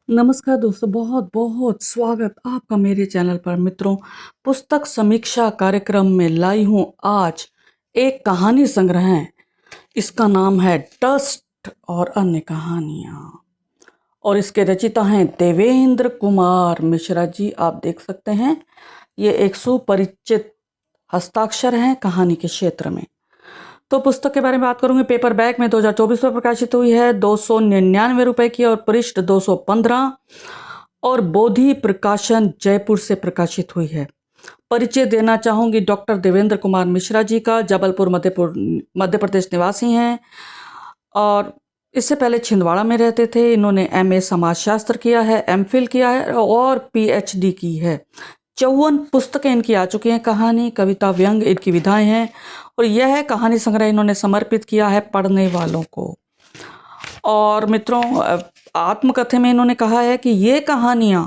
नमस्कार दोस्तों, बहुत बहुत स्वागत आपका मेरे चैनल पर। मित्रों, पुस्तक समीक्षा कार्यक्रम में लाई हूँ आज एक कहानी संग्रह है। इसका नाम है डस्ट और अन्य कहानियाँ, और इसके रचिता हैं देवेंद्र कुमार मिश्रा जी। आप देख सकते हैं, ये एक सुपरिचित हस्ताक्षर हैं कहानी के क्षेत्र में। तो पुस्तक के बारे में बात करूंगी। पेपर बैक में 2024 में प्रकाशित हुई है, 299 रुपए की, और पृष्ठ 215, और बोधि प्रकाशन जयपुर से प्रकाशित हुई है। परिचय देना चाहूंगी डॉक्टर देवेंद्र कुमार मिश्रा जी का। जबलपुर मध्य प्रदेश निवासी हैं, और इससे पहले छिंदवाड़ा में रहते थे। इन्होंने एमए समाजशास्त्र किया है, एमफिल किया है और पीएचडी की है। 54 पुस्तकें इनकी आ चुकी हैं। कहानी, कविता, व्यंग इनकी विधाएं हैं, और यह कहानी संग्रह इन्होंने समर्पित किया है पढ़ने वालों को। और मित्रों, आत्मकथा में इन्होंने कहा है कि ये कहानियां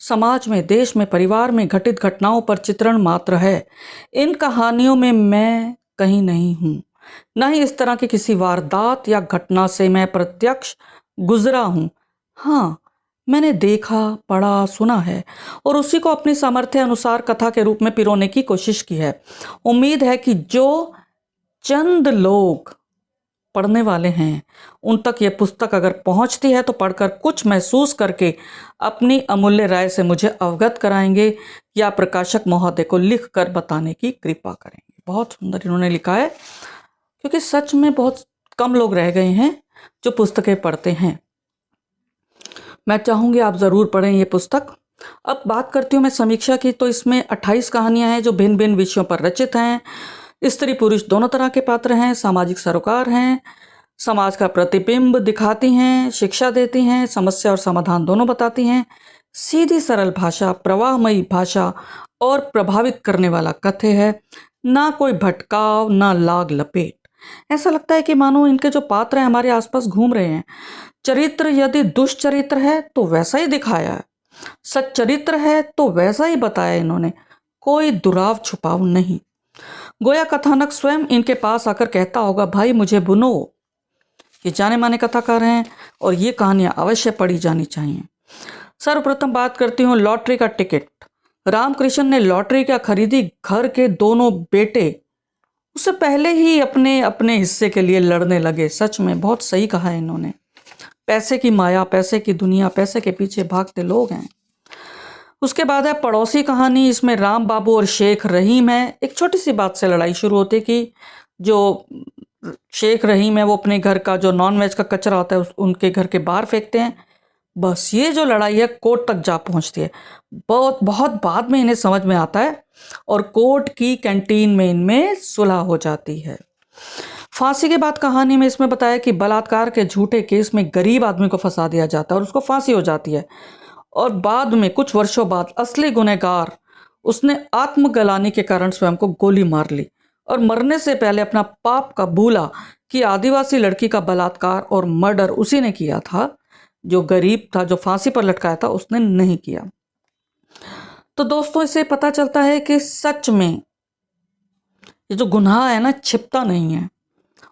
समाज में, देश में, परिवार में घटित घटनाओं पर चित्रण मात्र है। इन कहानियों में मैं कहीं नहीं हूं, न ही इस तरह की किसी वारदात या घटना से मैं प्रत्यक्ष गुजरा हूं। हाँ, मैंने देखा, पढ़ा, सुना है, और उसी को अपनी सामर्थ्य अनुसार कथा के रूप में पिरोने की कोशिश की है। उम्मीद है कि जो चंद लोग पढ़ने वाले हैं उन तक ये पुस्तक अगर पहुंचती है तो पढ़कर कुछ महसूस करके अपनी अमूल्य राय से मुझे अवगत कराएंगे, या प्रकाशक महोदय को लिख कर बताने की कृपा करेंगे। बहुत सुंदर इन्होंने लिखा है, क्योंकि सच में बहुत कम लोग रह गए हैं जो पुस्तकें पढ़ते हैं। मैं चाहूँगी आप ज़रूर पढ़ें ये पुस्तक। अब बात करती हूँ मैं समीक्षा की, तो इसमें 28 कहानियाँ हैं जो भिन्न भिन्न विषयों पर रचित हैं। स्त्री पुरुष दोनों तरह के पात्र हैं, सामाजिक सरोकार हैं, समाज का प्रतिबिंब दिखाती हैं, शिक्षा देती हैं, समस्या और समाधान दोनों बताती हैं। सीधी सरल भाषा, प्रवाहमयी भाषा और प्रभावित करने वाला कथ्य है। ना कोई भटकाव, ना लाग लपेट। ऐसा लगता है कि मानो इनके जो पात्र हैं हमारे आसपास घूम रहे हैं। चरित्र यदि दुष्चरित्र है तो वैसा ही दिखाया है, सच्चरित्र है तो वैसा ही बताया इन्होंने, कोई दुराव छुपाव नहीं। गोया कथानक स्वयं इनके पास आकर कहता होगा, भाई मुझे बुनो। ये जाने माने कथाकार हैं और ये कहानियां अवश्य पढ़ी जानी चाहिए। सर्वप्रथम बात करती हूँ लॉटरी का टिकट। रामकृष्ण ने लॉटरी क्या खरीदी, घर के दोनों बेटे उससे पहले ही अपने अपने हिस्से के लिए लड़ने लगे। सच में बहुत सही कहा है इन्होंने। पैसे की माया, पैसे की दुनिया, पैसे के पीछे भागते लोग हैं। उसके बाद है पड़ोसी कहानी। इसमें राम बाबू और शेख रहीम है। एक छोटी सी बात से लड़ाई शुरू होती है कि जो शेख रहीम है वो अपने घर का जो नॉनवेज का कचरा होता है उनके घर के बाहर फेंकते हैं। बस ये जो लड़ाई है कोर्ट तक जा पहुंचती है। बहुत बहुत बाद में इन्हें समझ में आता है, और कोर्ट की कैंटीन में इनमें सुलह हो जाती है। फांसी के बाद कहानी में इसमें बताया कि बलात्कार के झूठे केस में गरीब आदमी को फंसा दिया जाता है और उसको फांसी हो जाती है, और बाद में कुछ वर्षों बाद असली गुनहगार उसने आत्मगलानी के कारण स्वयं को गोली मार ली, और मरने से पहले अपना पाप का भूला कि आदिवासी लड़की का बलात्कार और मर्डर उसी ने किया था। जो गरीब था, जो फांसी पर लटकाया था, उसने नहीं किया। तो दोस्तों, इससे पता चलता है कि सच में ये जो गुनाह है ना, छिपता नहीं है,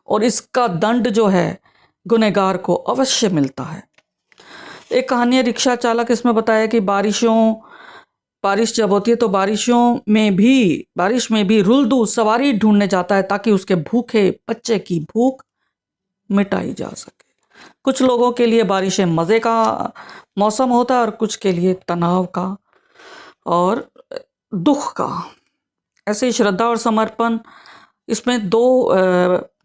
और इसका दंड जो है गुनहगार को अवश्य मिलता है। एक कहानी है रिक्शा चालक। इसमें बताया कि बारिश जब होती है तो बारिश में भी रुल्दू सवारी ढूंढने जाता है ताकि उसके भूखे बच्चे की भूख मिटाई जा सके। कुछ लोगों के लिए बारिशें मज़े का मौसम होता है और कुछ के लिए तनाव का और दुख का। ऐसे ही श्रद्धा और समर्पण। इसमें दो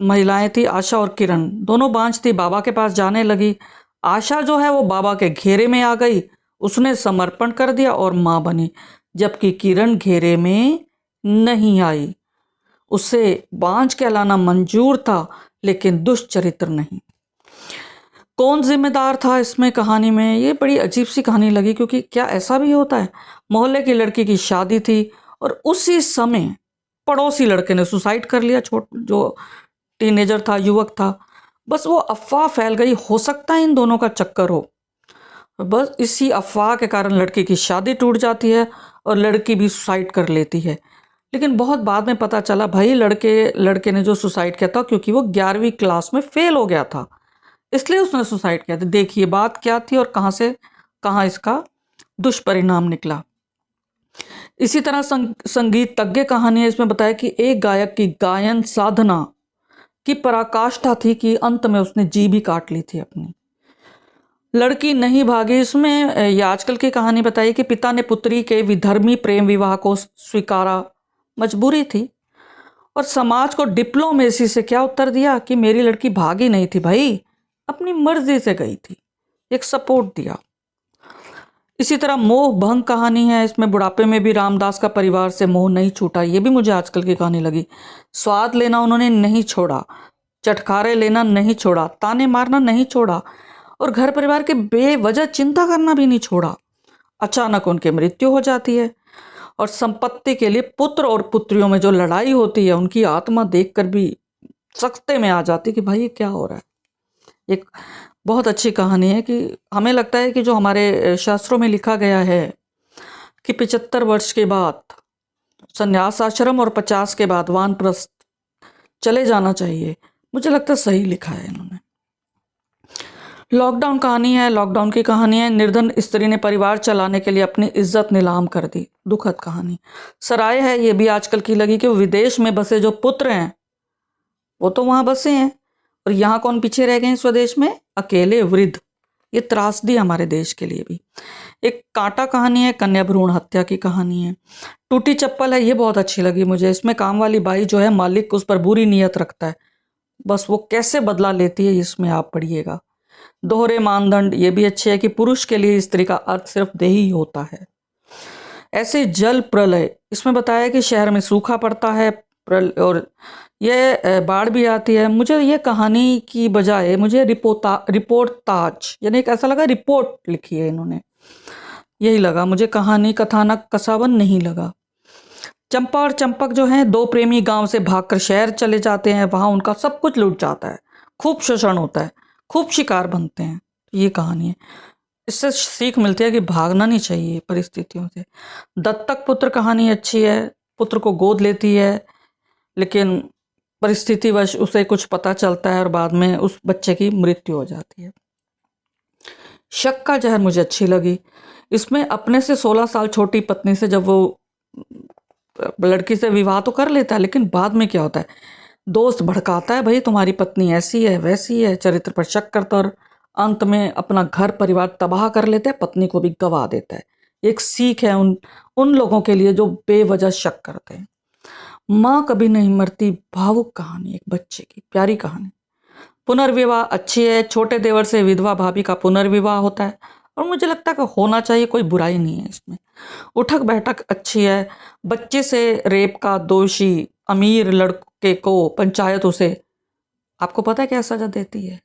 महिलाएं थी, आशा और किरण। दोनों बांझ थी, बाबा के पास जाने लगी। आशा जो है वो बाबा के घेरे में आ गई, उसने समर्पण कर दिया और माँ बनी, जबकि किरण घेरे में नहीं आई। उसे बांझ कहलाना मंजूर था लेकिन दुष्चरित्र नहीं। कौन जिम्मेदार था इसमें कहानी में, ये बड़ी अजीब सी कहानी लगी, क्योंकि क्या ऐसा भी होता है? मोहल्ले की लड़की की शादी थी और उसी समय पड़ोसी लड़के ने सुसाइड कर लिया। जो टीनेजर था, युवक था। बस वो अफवाह फैल गई, हो सकता है इन दोनों का चक्कर हो। बस इसी अफवाह के कारण लड़की की शादी टूट जाती है और लड़की भी सुसाइड कर लेती है। लेकिन बहुत बाद में पता चला, भाई लड़के ने जो सुसाइड किया था क्योंकि वो 11वीं क्लास में फेल हो गया था, इसलिए उसने सुसाइड किया था। देखिए बात क्या थी और कहाँ इसका दुष्परिणाम निकला। इसी तरह संगीतज्ञ कहानी है, इसमें बताया कि एक गायक की गायन साधना की पराकाष्ठा थी कि अंत में उसने जी भी काट ली थी अपनी। लड़की नहीं भागी, इसमें ये आजकल की कहानी बताई कि पिता ने पुत्री के विधर्मी प्रेम विवाह को स्वीकारा, मजबूरी थी। और समाज को डिप्लोमेसी से क्या उत्तर दिया कि मेरी लड़की भागी नहीं थी भाई, अपनी मर्जी से गई थी, एक सपोर्ट दिया। इसी तरह मोह भंग कहानी है, इसमें बुढ़ापे में भी रामदास का परिवार से मोह नहीं छूटा। ये भी मुझे आजकल की कहानी लगी। स्वाद लेना उन्होंने नहीं छोड़ा, चटखारे लेना नहीं छोड़ा, ताने मारना नहीं छोड़ा, और घर परिवार के बेवजह चिंता करना भी नहीं छोड़ा। अचानक उनकी मृत्यु हो जाती है और संपत्ति के लिए पुत्र और पुत्रियों में जो लड़ाई होती है, उनकी आत्मा देखकर भी सख्ते में आ जाती कि भाई ये क्या हो रहा है। एक बहुत अच्छी कहानी है कि हमें लगता है कि जो हमारे शास्त्रों में लिखा गया है कि 75 वर्ष के बाद संन्यास आश्रम और 50 के बाद वानप्रस्थ चले जाना चाहिए, मुझे लगता है सही लिखा है इन्होंने। लॉकडाउन कहानी है, लॉकडाउन की कहानी है। निर्धन स्त्री ने परिवार चलाने के लिए अपनी इज्जत नीलाम कर दी, दुखद कहानी। सराय है, ये भी आजकल की लगी कि विदेश में बसे जो पुत्र हैं वो तो वहां बसे हैं और यहाँ कौन पीछे रह गए हैं स्वदेश में, अकेले वृद्ध। ये त्रासदी हमारे देश के लिए भी। एक कांटा कहानी है, कन्या भ्रूण हत्या की कहानी है। टूटी चप्पल है, ये बहुत अच्छी लगी मुझे। इसमें काम वाली बाई जो है, मालिक उस पर बुरी नीयत रखता है, बस वो कैसे बदला लेती है इसमें आप पढ़िएगा। दोहरे मानदंड, ये भी अच्छे है कि पुरुष के लिए स्त्री का अर्थ सिर्फ देही होता है। ऐसे जल प्रलय, इसमें बताया कि शहर में सूखा पड़ता है और ये बाढ़ भी आती है। मुझे ये कहानी की बजाय मुझे रिपोर्टाज यानी एक ऐसा लगा रिपोर्ट लिखी है इन्होंने, यही लगा मुझे। कहानी कथानक कसावन नहीं लगा। चंपा और चंपक जो हैं, दो प्रेमी गांव से भागकर शहर चले जाते हैं, वहां उनका सब कुछ लूट जाता है, खूब शोषण होता है, खूब शिकार बनते हैं। ये कहानी है, इससे सीख मिलती है कि भागना नहीं चाहिए परिस्थितियों से। दत्तक पुत्र कहानी अच्छी है, पुत्र को गोद लेती है लेकिन परिस्थितिवश उसे कुछ पता चलता है और बाद में उस बच्चे की मृत्यु हो जाती है। शक का जहर मुझे अच्छी लगी। इसमें अपने से 16 साल छोटी पत्नी से जब वो लड़की से विवाह तो कर लेता है, लेकिन बाद में क्या होता है, दोस्त भड़काता है, भाई तुम्हारी पत्नी ऐसी है वैसी है, चरित्र पर शक करता और अंत में अपना घर परिवार तबाह कर लेता है, पत्नी को भी गवा देता है। एक सीख है उन लोगों के लिए जो बेवजह शक करते हैं। माँ कभी नहीं मरती, भावुक कहानी, एक बच्चे की प्यारी कहानी। पुनर्विवाह अच्छी है, छोटे देवर से विधवा भाभी का पुनर्विवाह होता है और मुझे लगता है कि होना चाहिए, कोई बुराई नहीं है इसमें। उठक बैठक अच्छी है। बच्चे से रेप का दोषी अमीर लड़के को पंचायत उसे, आपको पता है क्या सजा देती है?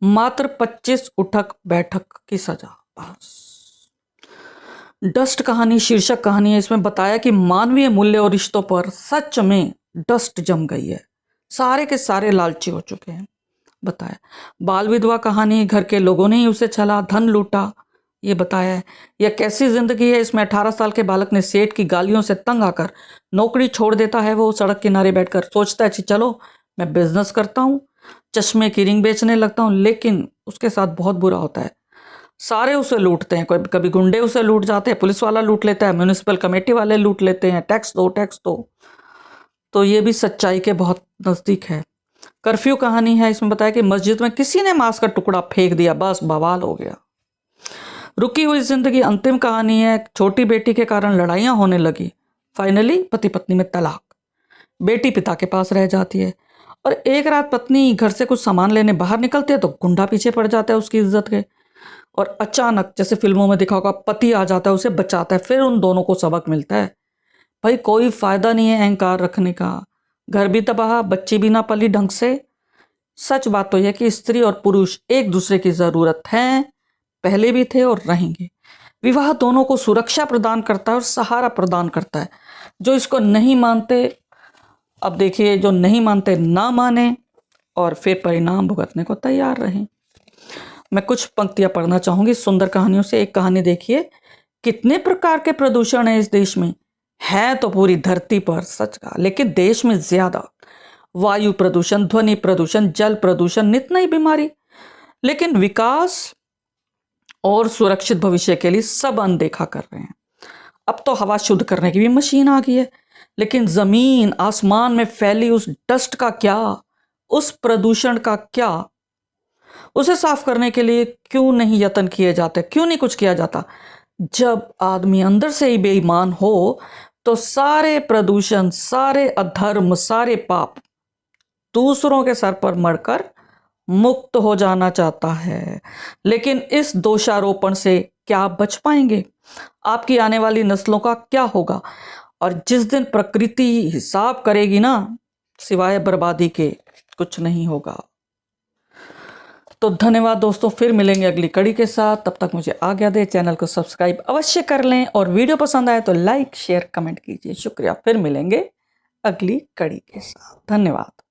मात्र 25 उठक बैठक की सजा, बस। डस्ट कहानी शीर्षक कहानी है, इसमें बताया कि मानवीय मूल्य और रिश्तों पर सच में डस्ट जम गई है, सारे के सारे लालची हो चुके हैं, बताया। बाल विधवा कहानी, घर के लोगों ने ही उसे छला, धन लूटा, ये बताया है। यह कैसी जिंदगी है, इसमें 18 साल के बालक ने सेठ की गालियों से तंग आकर नौकरी छोड़ देता है। वो सड़क किनारे बैठकर सोचता है कि चलो मैं बिजनेस करता हूँ, चश्मे की रिंग बेचने लगता हूँ, लेकिन उसके साथ बहुत बुरा होता है। सारे उसे लूटते हैं, कभी गुंडे उसे लूट जाते हैं, पुलिस वाला लूट लेता है, म्यूनिसिपल कमेटी वाले लूट लेते हैं, टैक्स दो टैक्स दो। तो ये भी सच्चाई के बहुत नज़दीक है। कर्फ्यू कहानी है, इसमें बताया कि मस्जिद में किसी ने मांस का टुकड़ा फेंक दिया, बस बवाल हो गया। रुकी हुई जिंदगी अंतिम कहानी है। छोटी बेटी के कारण लड़ाइयाँ होने लगी, फाइनली पति पत्नी में तलाक, बेटी पिता के पास रह जाती है और एक रात पत्नी घर से कुछ सामान लेने बाहर निकलती है तो गुंडा पीछे पड़ जाता है उसकी इज्जत के, और अचानक जैसे फिल्मों में दिखा होगा पति आ जाता है, उसे बचाता है। फिर उन दोनों को सबक मिलता है, भाई कोई फायदा नहीं है अहंकार रखने का, घर भी तबाह, बच्ची भी ना पली ढंग से। सच बात तो यह कि स्त्री और पुरुष एक दूसरे की जरूरत है, पहले भी थे और रहेंगे। विवाह दोनों को सुरक्षा प्रदान करता है और सहारा प्रदान करता है। जो इसको नहीं मानते, अब देखिए, जो नहीं मानते ना माने और फिर परिणाम भुगतने को तैयार रहें। मैं कुछ पंक्तियां पढ़ना चाहूंगी सुंदर कहानियों से। एक कहानी देखिए, कितने प्रकार के प्रदूषण है इस देश में, है तो पूरी धरती पर, सच का, लेकिन देश में ज्यादा। वायु प्रदूषण, ध्वनि प्रदूषण, जल प्रदूषण, नित नई बीमारी। लेकिन विकास और सुरक्षित भविष्य के लिए सब अनदेखा कर रहे हैं। अब तो हवा शुद्ध करने की भी मशीन आ गई है, लेकिन जमीन आसमान में फैली उस डस्ट का क्या, उस प्रदूषण का क्या? उसे साफ करने के लिए क्यों नहीं यत्न किए जाते, क्यों नहीं कुछ किया जाता? जब आदमी अंदर से ही बेईमान हो तो सारे प्रदूषण, सारे अधर्म, सारे पाप दूसरों के सर पर मढ़कर मुक्त हो जाना चाहता है। लेकिन इस दोषारोपण से क्या बच पाएंगे? आपकी आने वाली नस्लों का क्या होगा? और जिस दिन प्रकृति हिसाब करेगी ना, सिवाय बर्बादी के कुछ नहीं होगा। तो धन्यवाद दोस्तों, फिर मिलेंगे अगली कड़ी के साथ। तब तक मुझे आज्ञा दें, चैनल को सब्सक्राइब अवश्य कर लें और वीडियो पसंद आए तो लाइक शेयर कमेंट कीजिए। शुक्रिया, फिर मिलेंगे अगली कड़ी के साथ। धन्यवाद।